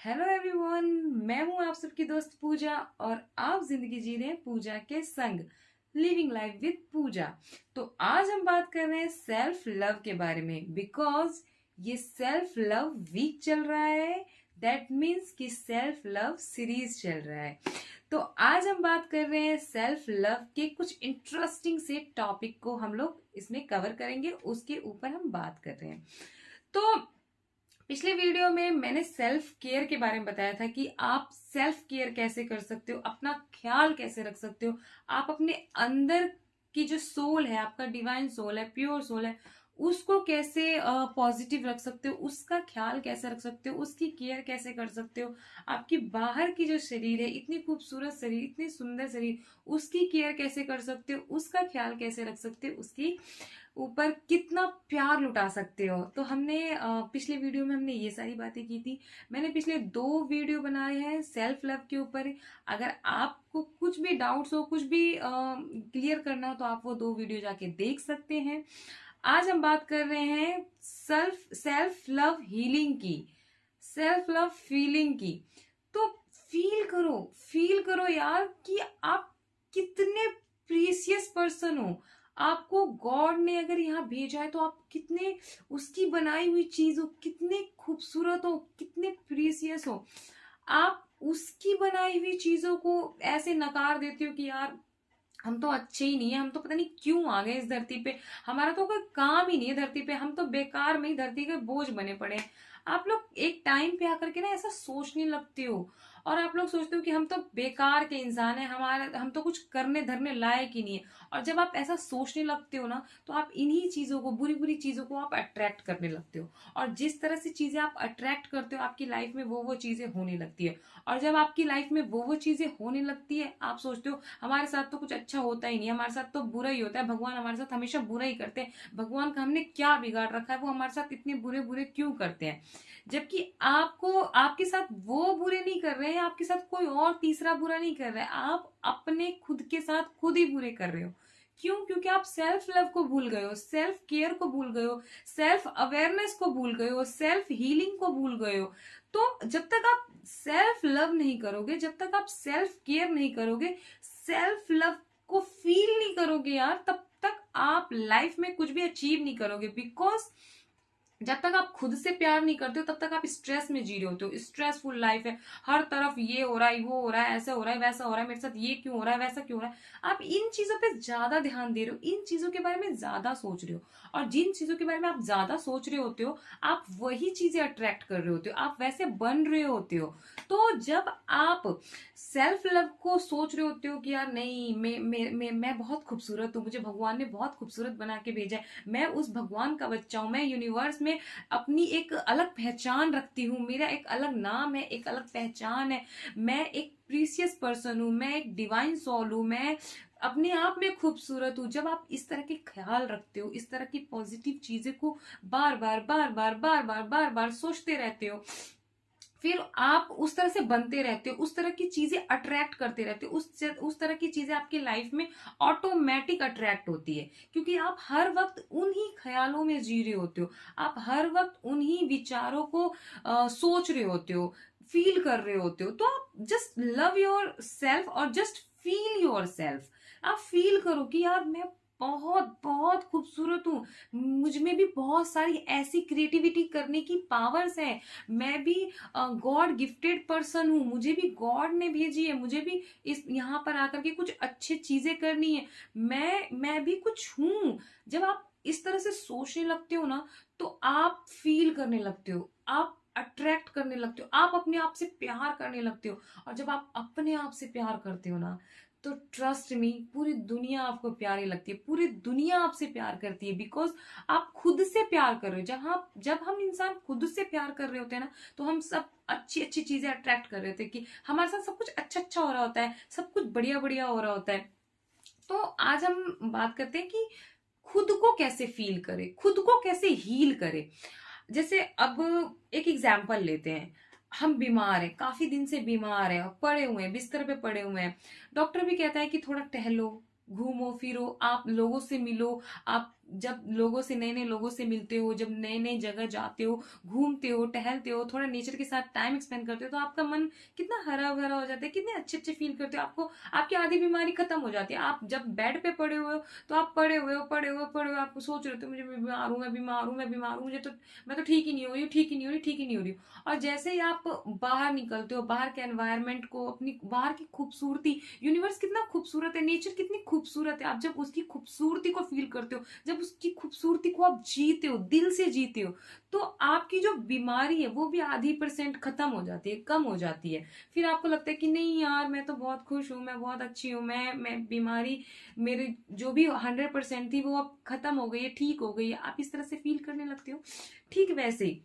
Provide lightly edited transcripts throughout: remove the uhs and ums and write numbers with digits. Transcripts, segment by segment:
Hello everyone. मैं हूं आप सबकी दोस्त पूजा और आप जिंदगी जी रहे हैं पूजा के संग। लिविंग लाइफ विद पूजा। तो आज हम बात कर रहे हैं सेल्फ लव के बारे में, बिकॉज ये सेल्फ लव वीक चल रहा है। दैट मीन्स कि सेल्फ लव सीरीज चल रहा है। तो आज हम बात कर रहे हैं सेल्फ लव के कुछ इंटरेस्टिंग से टॉपिक को हम लोग इसमें कवर करेंगे, उसके ऊपर हम बात कर रहे हैं। तो पिछले वीडियो में मैंने सेल्फ केयर के बारे में बताया था कि आप सेल्फ केयर कैसे कर सकते हो, अपना ख्याल कैसे रख सकते हो, आप अपने अंदर की जो सोल है, आपका डिवाइन सोल है, प्योर सोल है, उसको कैसे पॉजिटिव रख सकते हो, उसका ख्याल कैसे रख सकते हो, उसकी केयर कैसे कर सकते हो। आपकी बाहर की जो शरीर है, इतनी खूबसूरत शरीर, इतनी सुंदर शरीर, उसकी केयर कैसे कर सकते हो, उसका ख्याल कैसे रख सकते हो, उसकी ऊपर कितना प्यार लुटा सकते हो। तो हमने पिछले वीडियो में हमने ये सारी बातें की थी। मैंने पिछले 2 वीडियो बनाए हैं सेल्फ लव के ऊपर। अगर आपको कुछ भी डाउट्स हो, कुछ भी क्लियर करना हो, तो आप वो 2 वीडियो जाके देख सकते हैं। आज हम बात कर रहे हैं सेल्फ लव हीलिंग की, सेल्फ लव फीलिंग की। तो फील करो यार कि आप कितने प्रीसियस पर्सन हो। आपको गॉड ने अगर यहाँ भेजा है तो आप कितने उसकी बनाई हुई चीज हो, कितने खूबसूरत हो, कितने प्रीसियस हो। आप उसकी बनाई हुई चीजों को ऐसे नकार देते हो कि यार हम तो अच्छे ही नहीं है, हम तो पता नहीं क्यों आ गए इस धरती पे, हमारा तो कोई काम ही नहीं है धरती पे, हम तो बेकार में ही धरती के बोझ बने पड़े हैं। आप लोग एक टाइम पे आकर के ना ऐसा सोचने लगते हो और आप लोग सोचते हो कि हम तो बेकार के इंसान हैं, हमारे हम तो कुछ करने धरने लायक ही नहीं है। और जब आप ऐसा सोचने लगते हो ना, तो आप इन्हीं चीजों को, बुरी बुरी चीजों को आप अट्रैक्ट करने लगते हो। और जिस तरह से चीजें आप अट्रैक्ट करते हो, आपकी लाइफ में वो चीजें होने लगती है। और जब आपकी लाइफ में वो चीजें होने लगती है, आप सोचते हो हमारे साथ तो कुछ अच्छा होता ही नहीं, हमारे साथ तो बुरा ही होता है, भगवान हमारे साथ हमेशा बुरा ही करते हैं, भगवान का हमने क्या बिगाड़ रखा है, वो हमारे साथ इतने बुरे बुरे क्यों करते हैं। जबकि आपको, आपके साथ वो बुरे नहीं कर रहे हैं, आपके साथ कोई और तीसरा बुरा नहीं कर रहा है, आप अपने खुद के साथ खुद ही बुरे कर रहे हो। क्यों? क्योंकि आप सेल्फ लव को भूल गए हो, सेल्फ केयर को भूल गए हो, सेल्फ अवेयरनेस को भूल गए हो, सेल्फ हीलिंग को भूल गए हो। तो जब तक आप सेल्फ लव नहीं करोगे, जब तक आप सेल्फ केयर नहीं करोगे, सेल्फ लव को फील नहीं करोगे यार, तब तक आप लाइफ में कुछ भी अचीव नहीं करोगे। बिकॉज जब तक आप खुद से प्यार नहीं करते हो, तब तक आप स्ट्रेस में जी रहे होते हो। स्ट्रेसफुल लाइफ है, हर तरफ ये हो रहा है, वो हो रहा है, ऐसा हो रहा है, वैसा हो रहा है, मेरे साथ ये क्यों हो रहा है, वैसा क्यों हो रहा है। आप इन चीजों पे ज्यादा ध्यान दे रहे हो, इन चीजों के बारे में ज्यादा सोच रहे हो। और जिन चीजों के बारे में आप ज्यादा सोच रहे होते हो, आप वही चीजें अट्रैक्ट कर रहे होते हो, आप वैसे बन रहे होते हो। तो जब आप सेल्फ लव को सोच रहे होते हो कि यार नहीं, मैं बहुत खूबसूरत हूँ, मुझे भगवान ने बहुत खूबसूरत बना के भेजा है, मैं उस भगवान का बच्चा हूँ, मैं यूनिवर्स में अपनी एक अलग पहचान रखती हूँ, मेरा एक अलग नाम है, एक अलग पहचान है, मैं एक प्रीसियस पर्सन हूँ, मैं एक डिवाइन सोल हूँ, मैं अपने आप में खूबसूरत हूँ। जब आप इस तरह के ख्याल रखते हो, इस तरह की पॉजिटिव चीजें को बार बार बार बार बार बार बार बार सोचते रहते हो, फिर आप उस तरह से बनते रहते हो, उस तरह की चीजें अट्रैक्ट करते रहते हो, उस तरह की चीजें आपकी लाइफ में ऑटोमेटिक अट्रैक्ट होती है। क्योंकि आप हर वक्त उन्हीं ख्यालों में जी रहे होते हो, आप हर वक्त उन्हीं विचारों को सोच रहे होते हो, फील कर रहे होते हो। तो आप जस्ट लव योर सेल्फ और जस्ट फील योर सेल्फ। आप फील करो कि यार मैं बहुत बहुत खूबसूरत हूँ, मुझ में भी बहुत सारी ऐसी क्रिएटिविटी करने की पावर्स है, मैं भी गॉड गिफ्टेड पर्सन हूँ, मुझे भी गॉड ने भेजी है, मुझे भी इस यहाँ पर आकर के कुछ अच्छी चीजें करनी है, मैं भी कुछ हूँ। जब आप इस तरह से सोचने लगते हो ना, तो आप फील करने लगते हो, आप अट्रैक्ट करने लगते हो, आप अपने आप से प्यार करने लगते हो। और जब आप अपने आप से प्यार करते हो ना, तो ट्रस्ट मी, पूरी दुनिया आपको प्यारी लगती है, पूरी दुनिया आपसे प्यार करती है। बिकॉज आप खुद से प्यार कर रहे हो। जब हम इंसान खुद से प्यार कर रहे होते हैं ना, तो हम सब अच्छी अच्छी चीजें अट्रैक्ट कर रहे होते हैं कि हमारे साथ सब कुछ अच्छा अच्छा हो रहा होता है, सब कुछ बढ़िया बढ़िया हो रहा होता है। तो आज हम बात करते हैं कि खुद को कैसे फील करें, खुद को कैसे हील करें। जैसे अब एक एग्जाम्पल लेते हैं, हम बीमार हैं, काफी दिन से बीमार हैं, पड़े हुए हैं, बिस्तर पे पड़े हुए हैं। डॉक्टर भी कहता है कि थोड़ा टहलो, घूमो फिरो, आप लोगों से मिलो, आप जब लोगों से, नए नए लोगों से मिलते हो, जब नए नए जगह जाते हो, घूमते हो, टहलते हो, थोड़ा नेचर के साथ टाइम स्पेंड करते हो, तो आपका मन कितना हरा भरा हो जाता है, कितने अच्छे अच्छे फील करते हो। आपको आपकी आधी बीमारी खत्म हो जाती है। आप जब बेड पे पड़े हुए हो, तो आप पड़े हुए आपको सोच रहे हो मुझे बीमार हूँ, मैं बीमार हूँ, मुझे तो, मैं तो ठीक ही नहीं हो रही हूँ, ठीक ही नहीं हो रही, ठीक ही नहीं हो रही हूँ। और जैसे ही आप बाहर निकलते हो, बाहर के एनवायरनमेंट को, अपनी बाहर की खूबसूरती, यूनिवर्स कितना खूबसूरत है, नेचर कितनी खूबसूरत है, आप जब उसकी खूबसूरती को फील करते हो, जब उसकी खूबसूरती को आप जीते हो, दिल से जीते हो, तो आपकी जो बीमारी है वो भी आधी % खत्म हो जाती है, कम हो जाती है। फिर आपको लगता है कि नहीं यार, मैं तो बहुत खुश हूँ, मैं बहुत अच्छी हूँ, मैं बीमारी मेरी जो भी 100% थी वो अब खत्म हो गई है, ठीक हो गई है, आप इस तरह से फील करने लगते हो। ठीक वैसे ही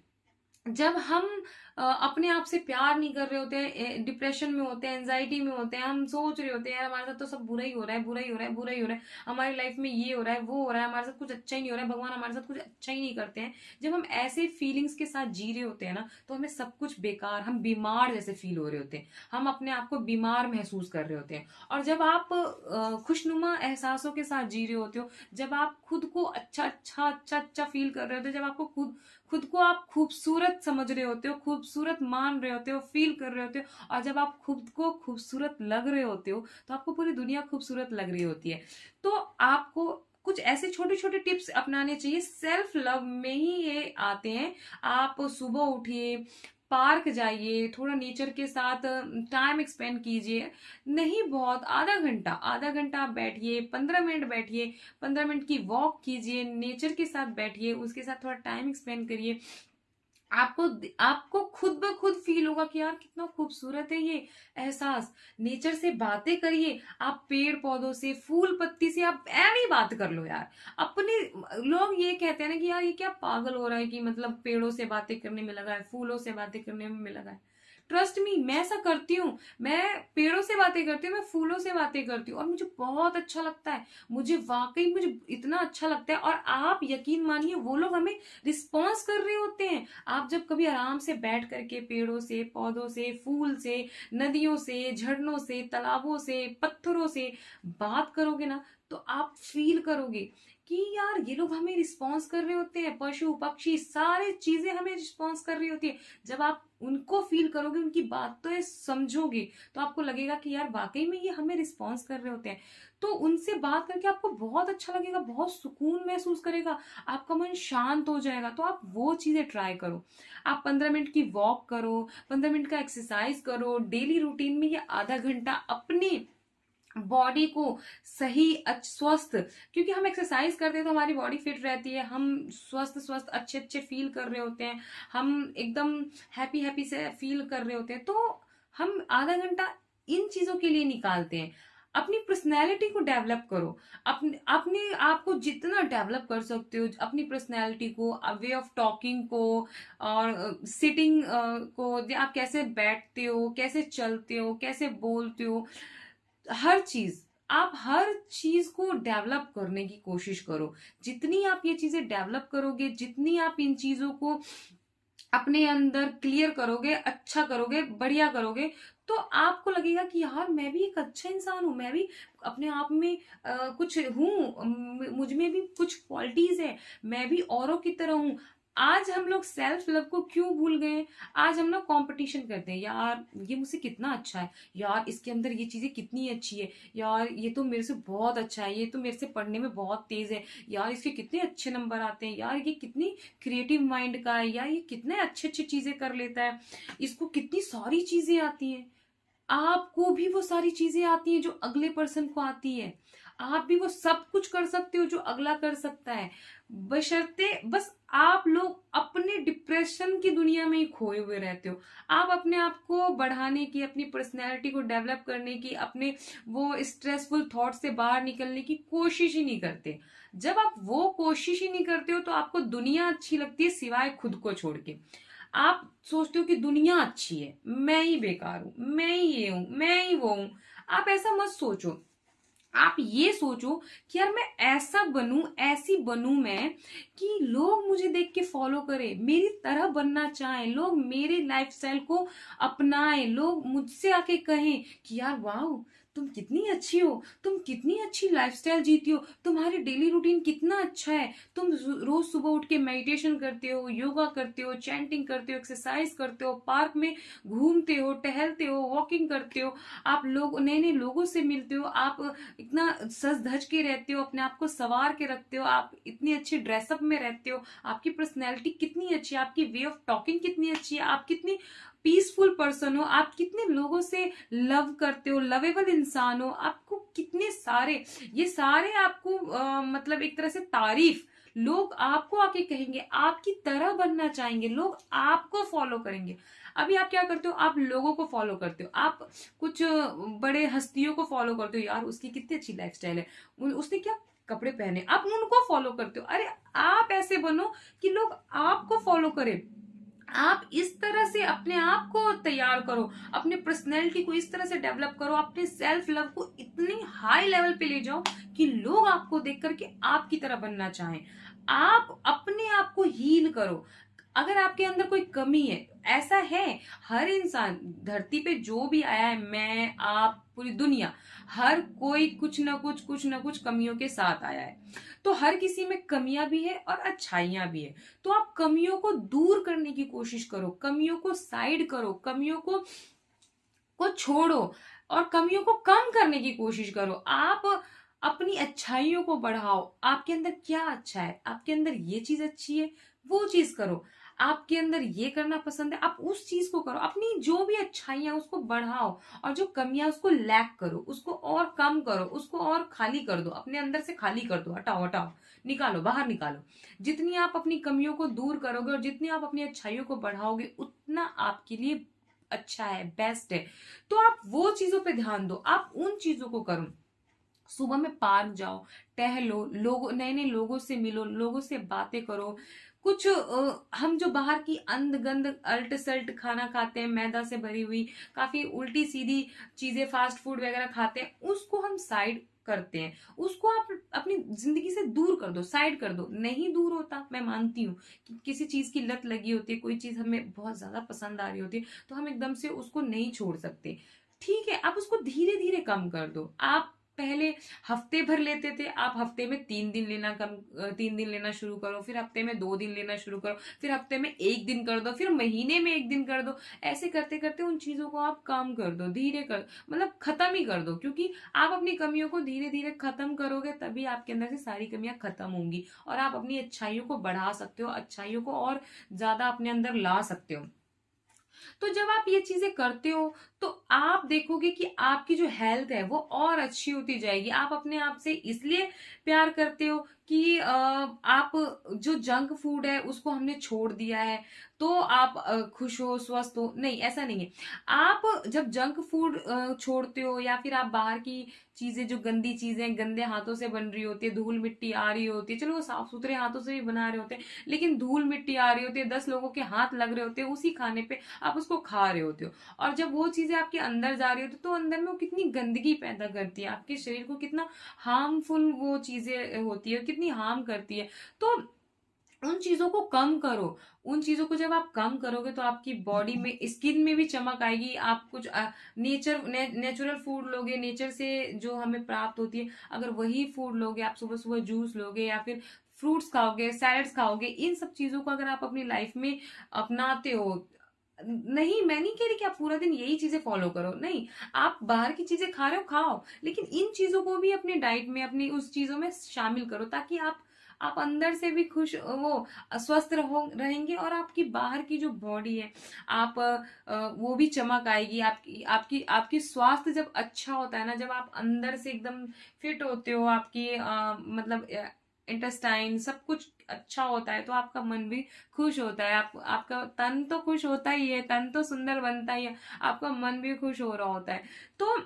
जब हम अपने आप से प्यार नहीं कर रहे होते हैं, डिप्रेशन में होते हैं, एंजाइटी में होते हैं, हम सोच रहे होते हैं यार हमारे साथ तो सब बुरा ही हो रहा है, बुरा ही हो रहा है, बुरा ही हो रहा है, हमारी लाइफ में ये हो रहा है, वो हो रहा है, हमारे साथ कुछ अच्छा ही नहीं हो रहा है, भगवान हमारे साथ कुछ अच्छा ही नहीं करते हैं। जब हम ऐसे फीलिंग्स के साथ जी रहे होते हैं ना, तो हमें सब कुछ बेकार, हम बीमार जैसे फील हो रहे होते हैं, हम अपने आप को बीमार महसूस कर रहे होते हैं। और जब आप खुशनुमा एहसासों के साथ जी रहे होते हो, जब आप खुद को अच्छा अच्छा अच्छा अच्छा फील कर रहे होते हो, जब आपको खुद खुद को आप खूबसूरत समझ रहे होते हो, खूबसूरत मान रहे होते हो, फील कर रहे होते हो, और जब आप खुद को खूबसूरत लग रहे होते हो, तो आपको पूरी दुनिया खूबसूरत लग रही होती है। तो आपको कुछ ऐसे छोटे छोटे टिप्स अपनाने चाहिए, सेल्फ लव में ही ये आते हैं। आप सुबह उठिए, पार्क जाइए, थोड़ा नेचर के साथ टाइम स्पेंड कीजिए, नहीं बहुत, आधा घंटा आप बैठिए, 15 मिनट बैठिए, 15 मिनट की वॉक कीजिए, नेचर के साथ बैठिए, उसके साथ थोड़ा टाइम स्पेंड करिए। आपको आपको खुद ब खुद फील होगा कि यार कितना खूबसूरत है ये एहसास। नेचर से बातें करिए, आप पेड़ पौधों से, फूल पत्ती से, आप ऐवी बात कर लो यार अपने। लोग ये कहते हैं ना कि यार ये क्या पागल हो रहा है, कि मतलब पेड़ों से बातें करने में लगा है, फूलों से बातें करने में लगा है। ट्रस्ट मी, मैं ऐसा करती हूँ। मैं पेड़ों से बातें करती हूँ, मैं फूलों से बातें करती हूँ, और मुझे बहुत अच्छा लगता है। मुझे वाकई मुझे इतना अच्छा लगता है। और आप यकीन मानिए, वो लोग हमें रिस्पॉन्स कर रहे होते हैं। आप जब कभी आराम से बैठ करके पेड़ों से, पौधों से, फूल से, नदियों से, झरनों से, तालाबों से, पत्थरों से बात करोगे ना, तो आप फील करोगे कि यार ये लोग हमें रिस्पॉन्स कर रहे होते हैं, पशु पक्षी सारे चीजें हमें रिस्पॉन्स कर रही होती है। जब आप उनको फील करोगे, उनकी बातें समझोगे, तो आपको लगेगा कि यार वाकई में ये हमें रिस्पॉन्स कर रहे होते हैं। तो उनसे बात करके आपको बहुत अच्छा लगेगा, बहुत सुकून महसूस करेगा, आपका मन शांत हो जाएगा। तो आप वो चीजें ट्राई करो। आप 15 मिनट की वॉक करो, 15 मिनट का एक्सरसाइज करो, डेली रूटीन में ये आधा घंटा अपने बॉडी को सही स्वस्थ, क्योंकि हम एक्सरसाइज करते हैं तो हमारी बॉडी फिट रहती है, हम स्वस्थ स्वस्थ अच्छे अच्छे फील कर रहे होते हैं, हम एकदम हैप्पी हैप्पी से फील कर रहे होते हैं। तो हम आधा घंटा इन चीजों के लिए निकालते हैं। अपनी पर्सनैलिटी को डेवलप करो, अपने अपने आप को जितना डेवलप कर सकते हो, अपनी पर्सनैलिटी को, वे ऑफ टॉकिंग को, और सिटिंग को, आप कैसे बैठते हो, कैसे चलते हो, कैसे बोलते हो, हर चीज, आप हर चीज को डेवलप करने की कोशिश करो। जितनी आप ये चीजें डेवलप करोगे, जितनी आप इन चीजों को अपने अंदर क्लियर करोगे, अच्छा करोगे, बढ़िया करोगे, तो आपको लगेगा कि यार मैं भी एक अच्छा इंसान हूं, मैं भी अपने आप में कुछ हूँ, मुझ में भी कुछ क्वालिटीज है, मैं भी औरों की तरह हूँ। आज हम लोग सेल्फ लव को क्यों भूल गए? आज हम लोग कंपटीशन करते हैं, यार ये मुझसे कितना अच्छा है, यार इसके अंदर ये चीजें कितनी अच्छी है, यार ये तो मेरे से बहुत अच्छा है, ये तो मेरे से पढ़ने में बहुत तेज है, यार इसके कितने अच्छे नंबर आते हैं, यार ये कितनी क्रिएटिव माइंड का है, यार ये कितने अच्छे अच्छे चीजें कर लेता है, इसको कितनी सारी चीजें आती हैं। आपको भी वो सारी चीजें आती हैं जो अगले पर्सन को आती है। आप भी वो सब कुछ कर सकते हो जो अगला कर सकता है, बशर्ते बस आप लोग अपने डिप्रेशन की दुनिया में ही खोए हुए रहते हो। आप अपने आप को बढ़ाने की, अपनी पर्सनैलिटी को डेवलप करने की, अपने वो स्ट्रेसफुल थॉट से बाहर निकलने की कोशिश ही नहीं करते। जब आप वो कोशिश ही नहीं करते हो, तो आपको दुनिया अच्छी लगती है सिवाय खुद को छोड़ के। आप सोचते हो कि दुनिया अच्छी है, मैं ही बेकार हूं, मैं ही ये हूं, मैं ही वो हूं। आप ऐसा मत सोचो। आप ये सोचो कि यार मैं ऐसा बनूं, ऐसी बनूं मैं, कि लोग मुझे देख के फॉलो करें, मेरी तरह बनना चाहें, लोग मेरे लाइफस्टाइल को अपनाएं, लोग मुझसे आके कहें कि यार वाह, तुम कितनी अच्छी हो, तुम कितनी अच्छी लाइफस्टाइल जीती हो, तुम्हारी डेली रूटीन कितना अच्छा है, तुम रोज सुबह उठ के मेडिटेशन करते हो, योगा करते हो, चैंटिंग करते हो, एक्सरसाइज करते हो, पार्क में घूमते हो, टहलते हो, वॉकिंग करते हो, आप लोग नए नए लोगों से मिलते हो, आप इतना सज धज के रहते हो, अपने आप को संवार के रखते हो, आप इतनी अच्छी ड्रेसअप में रहते हो, आपकी पर्सनैलिटी कितनी अच्छी है, आपकी वे ऑफ टॉकिंग कितनी अच्छी है, आप कितनी पीसफुल पर्सन हो, आप कितने लोगों से लव करते हो, लवेबल इंसान हो, आपको कितने सारे, ये सारे आपको मतलब एक तरह से तारीफ लोग आपको आके कहेंगे, आपकी तरह बनना चाहेंगे, लोग आपको फॉलो करेंगे। अभी आप क्या करते हो, आप लोगों को फॉलो करते हो, आप कुछ बड़े हस्तियों को फॉलो करते हो, यार उसकी कितनी अच्छी लाइफस्टाइल है, उसने क्या कपड़े पहने, आप उनको फॉलो करते हो। अरे आप ऐसे बनो कि लोग आपको फॉलो करें, आप इस तरह से अपने आप को तैयार करो, अपने पर्सनैलिटी को इस तरह से डेवलप करो, अपने सेल्फ लव को इतनी हाई लेवल पे ले जाओ कि लोग आपको देख करके आपकी तरह बनना चाहें। आप अपने आप को हील करो। अगर आपके अंदर कोई कमी है, ऐसा है, हर इंसान धरती पे जो भी आया है, मैं आप पूरी दुनिया, हर कोई कुछ ना कुछ कमियों के साथ आया है। तो हर किसी में कमियां भी है और अच्छाइयां भी है। तो आप कमियों को दूर करने की कोशिश करो, कमियों को साइड करो, कमियों को छोड़ो और कमियों को कम करने की कोशिश करो। आप अपनी अच्छाइयों को बढ़ाओ। आपके अंदर क्या अच्छा है, आपके अंदर ये चीज अच्छी है, वो चीज करो। आपके अंदर ये करना पसंद है, आप उस चीज को करो। अपनी जो भी अच्छाइयां उसको बढ़ाओ और जो कमियां उसको लैक करो, उसको और कम करो, उसको और खाली कर दो, अपने अंदर से खाली कर दो, हटाओ हटाओ, निकालो, बाहर निकालो। जितनी आप अपनी कमियों को दूर करोगे और जितनी आप अपनी अच्छाइयों को बढ़ाओगे, उतना आपके लिए अच्छा है, बेस्ट है। तो आप वो चीजों पे ध्यान दो, आप उन चीजों को करो। सुबह में पार्क जाओ, टहलो, लोगों, नए नए लोगों से मिलो, लोगों से बातें करो। कुछ हम जो बाहर की अंध गंध अल्ट सल्ट खाना खाते हैं, मैदा से भरी हुई काफी उल्टी सीधी चीजें, फास्ट फूड वगैरह खाते हैं, उसको हम साइड करते हैं, उसको आप अपनी जिंदगी से दूर कर दो, साइड कर दो। नहीं दूर होता, मैं मानती हूँ कि किसी चीज की लत लगी होती है, कोई चीज हमें बहुत ज्यादा पसंद आ रही होती है, तो हम एकदम से उसको नहीं छोड़ सकते। ठीक है, आप उसको धीरे धीरे कम कर दो। आप पहले हफ्ते भर लेते थे, आप हफ्ते में 3 दिन लेना 3 दिन लेना शुरू करो, फिर हफ्ते में 2 दिन लेना शुरू करो, फिर हफ्ते में 1 दिन कर दो, फिर महीने में 1 दिन कर दो। ऐसे करते करते उन चीजों को आप कम कर दो, धीरे कर, मतलब खत्म ही कर दो। क्योंकि आप अपनी कमियों को धीरे धीरे खत्म करोगे, तभी आपके अंदर से सारी कमियां खत्म होंगी और आप अपनी अच्छाइयों को बढ़ा सकते हो, अच्छाइयों को और ज्यादा अपने अंदर ला सकते हो। तो जब आप ये चीजें करते हो, तो आप देखोगे कि आपकी जो हेल्थ है वो और अच्छी होती जाएगी। आप अपने आप से इसलिए प्यार करते हो कि आप जो जंक फूड है उसको हमने छोड़ दिया है, तो आप खुश हो, स्वस्थ हो। नहीं, ऐसा नहीं है। आप जब जंक फूड छोड़ते हो, या फिर आप बाहर की चीजें, जो गंदी चीजें गंदे हाथों से बन रही होती है, धूल मिट्टी आ रही होती है, चलो वो साफ सुथरे हाथों से भी बना रहे होते हैं, लेकिन धूल मिट्टी आ रही होती है, 10 लोगों के हाथ लग रहे होते हैं उसी खाने पे, आप उसको खा रहे होते हो। और जब वो चीजें आपके अंदर जा रही होती है, तो अंदर में वो कितनी गंदगी पैदा करती है, आपके शरीर को कितना हार्मफुल वो चीजें होती है, कितनी हार्म करती है। तो उन चीजों को कम करो। उन चीजों को जब आप कम करोगे, तो आपकी बॉडी में, स्किन में भी चमक आएगी। आप कुछ नेचुरल फूड लोगे, नेचर से जो हमें प्राप्त होती है, अगर वही फूड लोगे, आप सुबह सुबह जूस लोगे या फिर फ्रूट्स खाओगे, सैलड्स खाओगे, इन सब चीजों को अगर आप अपनी लाइफ में अपनाते हो, नहीं, मैं नहीं कह रही कि आप पूरा दिन यही चीजें फॉलो करो, नहीं। आप बाहर की चीजें खा रहे हो, खाओ, लेकिन इन चीजों को भी अपनी डाइट में, अपनी उस चीजों में शामिल करो, ताकि आप अंदर से भी खुश, वो स्वस्थ रहेंगे, और आपकी बाहर की जो बॉडी है, आप वो भी चमक आएगी। आपकी आपकी आपकी स्वास्थ्य जब अच्छा होता है ना, जब आप अंदर से एकदम फिट होते हो, आपकी मतलब इंटेस्टाइन सब कुछ अच्छा होता है, तो आपका मन भी खुश होता है। आपका तन तो खुश होता ही है, तन तो सुंदर बनता ही है, आपका मन भी खुश हो रहा होता है। तो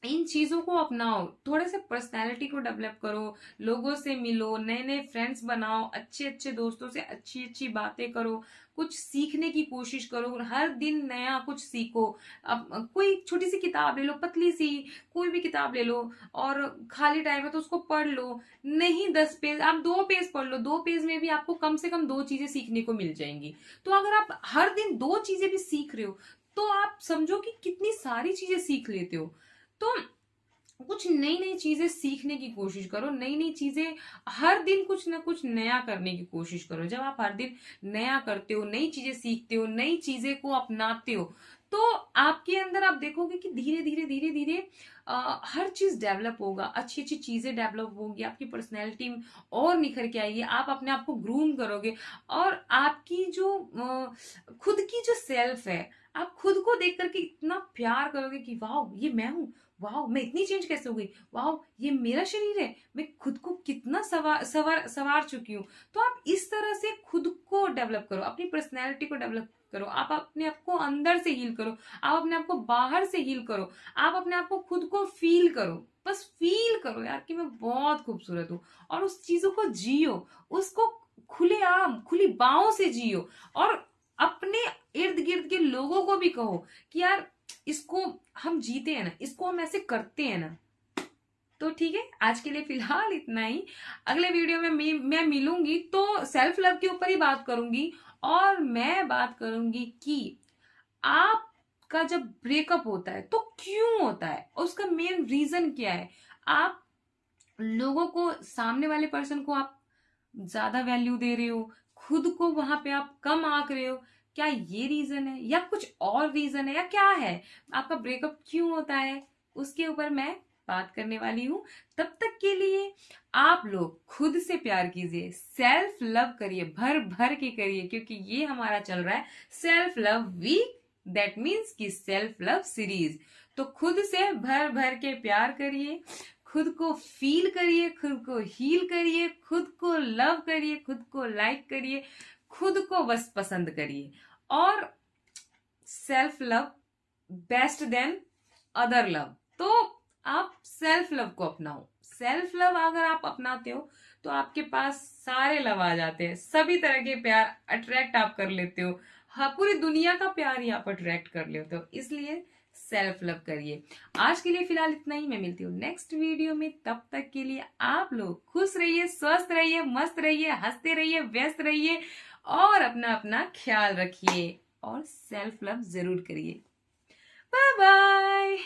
इन चीजों को अपनाओ, थोड़े से पर्सनैलिटी को डेवलप करो, लोगों से मिलो, नए नए फ्रेंड्स बनाओ, अच्छे अच्छे दोस्तों से अच्छी अच्छी बातें करो, कुछ सीखने की कोशिश करो, हर दिन नया कुछ सीखो। अब कोई छोटी सी किताब ले लो, पतली सी, कोई भी किताब ले लो, और खाली टाइम है तो उसको पढ़ लो। नहीं 10 पेज, आप 2 पेज पढ़ लो, 2 पेज में भी आपको कम से कम 2 चीजें सीखने को मिल जाएंगी। तो अगर आप हर दिन 2 चीजें भी सीख रहे हो, तो आप समझो कि कितनी सारी चीजें सीख लेते हो। तो कुछ नई नई चीजें सीखने की कोशिश करो, नई नई चीजें हर दिन कुछ ना कुछ नया करने की कोशिश करो। जब आप हर दिन नया करते हो, नई चीजें सीखते हो, नई चीजें को अपनाते हो, तो आपके अंदर आप देखोगे कि धीरे धीरे धीरे धीरे हर चीज डेवलप होगा, अच्छी अच्छी चीजें डेवलप होगी, आपकी पर्सनैलिटी और निखर के आएगी, आप अपने आप को ग्रूम करोगे, और आपकी जो खुद की जो सेल्फ है, आप खुद को देख करके इतना प्यार करोगे कि वाह ये मैं हूँ, वाह मैं इतनी चेंज कैसे हो गई, वाह ये मेरा शरीर है, मैं खुद को कितना सवार चुकी हूँ। तो आप इस तरह से खुद को डेवलप करो, अपनी पर्सनैलिटी को डेवलप करो, आप अपने आप को अंदर से हील करो, आप अपने आप को बाहर से हील करो, आप अपने आप को खुद को फील करो, बस फील करो यार कि मैं बहुत खूबसूरत हूँ, और उस चीजों को जियो, उसको खुलेआम खुली बाहों से जियो, और अपने इर्द गिर्द के लोगों को भी कहो कि यार इसको हम जीते हैं ना, इसको हम ऐसे करते हैं ना। तो ठीक है, आज के लिए फिलहाल इतना ही। अगले वीडियो में मैं मिलूंगी तो सेल्फ लव के ऊपर ही बात करूंगी, और मैं बात करूंगी कि आपका जब ब्रेकअप होता है तो क्यों होता है, और उसका मेन रीजन क्या है। आप लोगों को, सामने वाले पर्सन को आप ज्यादा वैल्यू दे रहे हो, खुद को वहां पे आप कम आंक रहे हो, क्या ये रीजन है, या कुछ और रीजन है, या क्या है, आपका ब्रेकअप क्यों होता है, उसके ऊपर मैं बात करने वाली हूं। तब तक के लिए आप लोग खुद से प्यार कीजिए, सेल्फ लव करिए, भर भर के करिए, क्योंकि ये हमारा चल रहा है self love week, that means की सेल्फ लव सीरीज। तो खुद से भर भर के प्यार करिए, खुद को फील करिए, खुद को हील करिए, खुद को लव करिए, खुद को लाइक करिए, खुद को बस पसंद करिए, और self love best then other love. तो आप सेल्फ लव को अपनाओ, सेल्फ लव अगर आप अपनाते हो तो आपके पास सारे लव आ जाते हैं, सभी तरह के प्यार अट्रैक्ट आप कर लेते हो, हाँ पूरी दुनिया का प्यार ही आप अट्रैक्ट कर लेते हो। इसलिए सेल्फ लव करिए। आज के लिए फिलहाल इतना ही, मैं मिलती हूँ नेक्स्ट वीडियो में। तब तक के लिए आप लोग खुश रहिए, स्वस्थ रहिए, मस्त रहिए, हंसते रहिए, व्यस्त रहिए, और अपना अपना ख्याल रखिए, और सेल्फ लव जरूर करिए। Bye bye.